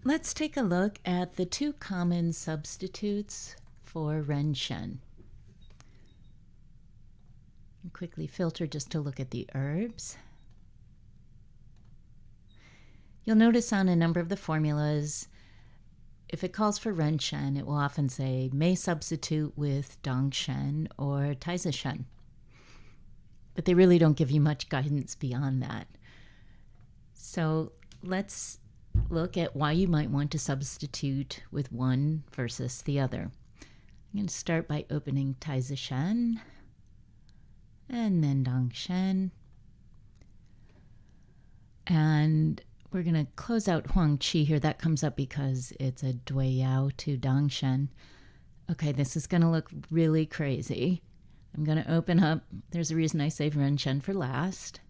Let's take a look at the two common substitutes for Ren Shen. Quickly filter just to look at the herbs. You'll notice on a number of the formulas, if it calls for Ren Shen, it will often say may substitute with Dong Shen or Taizi Shen. But they really don't give you much guidance beyond that. So let's look at why you might want to substitute with one versus the other. I'm going to start by opening Taizi Shen and then Dong Shen. And we're going to close out Huang Qi here. That comes up because it's a Dui Yao to Dong Shen. Okay, this is going to look really crazy. I'm going to open up. There's a reason I save Ren Shen for last.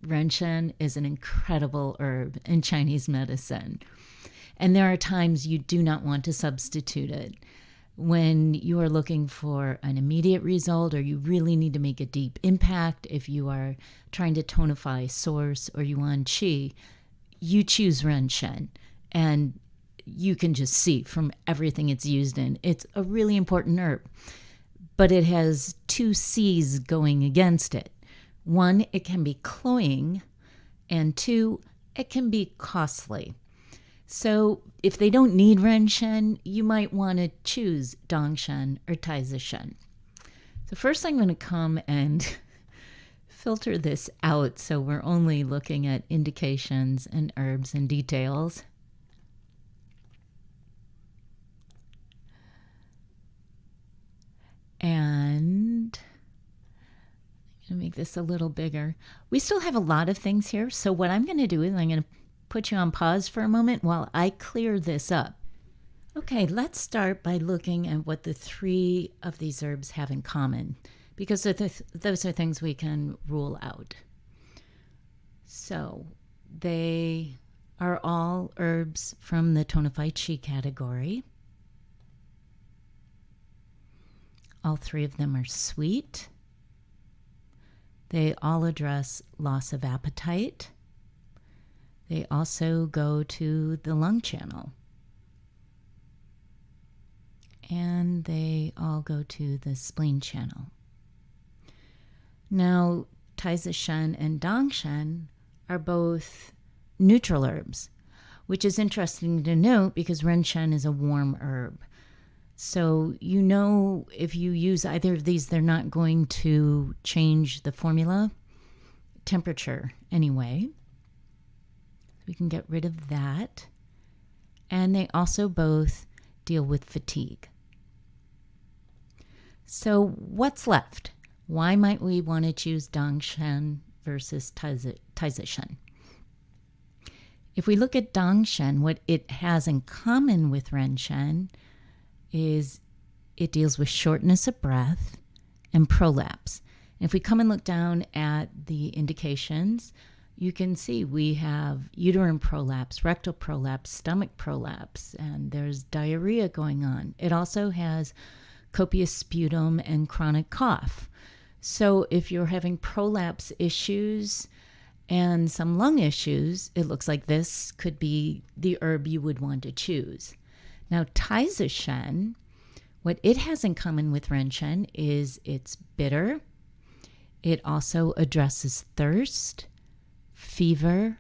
Ren Shen is an incredible herb in Chinese medicine. And there are times you do not want to substitute it. When you are looking for an immediate result or you really need to make a deep impact, if you are trying to tonify source or yuan qi, you choose Ren Shen. And you can just see from everything it's used in, it's a really important herb. But it has two C's going against it. One, it can be cloying, and two, it can be costly. So if they don't need Ren Shen, you might want to choose Dong Shen or Taizi Shen. So first I'm going to come and filter this out so we're only looking at indications and herbs and details. And I'm going to make this a little bigger. We still have a lot of things here. So what I'm going to do is I'm going to put you on pause for a moment while I clear this up. Okay, let's start by looking at what the three of these herbs have in common, because those are things we can rule out. So they are all herbs from the tonified qi category. All three of them are sweet. They all address loss of appetite. They also go to the lung channel. And they all go to the spleen channel. Now, Taizi Shen and Dong Shen are both neutral herbs, which is interesting to note because Ren Shen is a warm herb. So you know if you use either of these, they're not going to change the formula temperature anyway. We can get rid of that. And they also both deal with fatigue. So what's left? Why might we want to choose Dong Shen versus Taizi Shen? If we look at Dong Shen, what it has in common with Ren Shen is it deals with shortness of breath and prolapse. And if we come and look down at the indications, you can see we have uterine prolapse, rectal prolapse, stomach prolapse, and there's diarrhea going on. It also has copious sputum and chronic cough. So if you're having prolapse issues and some lung issues, it looks like this could be the herb you would want to choose. Now, Taizi Shen, what it has in common with Ren Shen is it's bitter. It also addresses thirst, fever,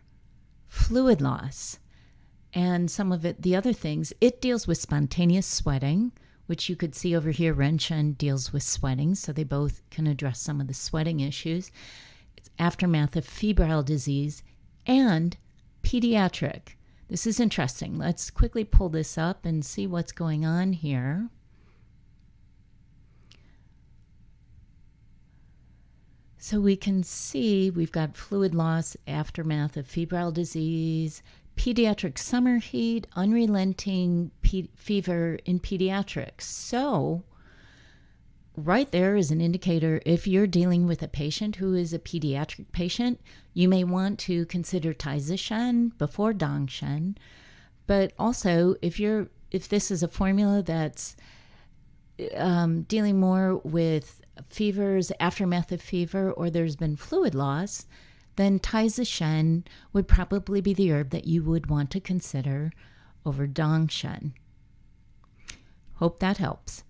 fluid loss, and some of it, the other things. It deals with spontaneous sweating, which you could see over here. Ren Shen deals with sweating, so they both can address some of the sweating issues. It's aftermath of febrile disease and pediatric. This is interesting. Let's quickly pull this up and see what's going on here. So we can see we've got fluid loss, aftermath of febrile disease, pediatric summer heat, unrelenting fever in pediatrics. So right there is an indicator. If you're dealing with a patient who is a pediatric patient, you may want to consider Taizi Shen before Dong Shen. But also, if this is a formula that's dealing more with fevers, aftermath of fever, or there's been fluid loss, then Shen would probably be the herb that you would want to consider over Shen. Hope that helps.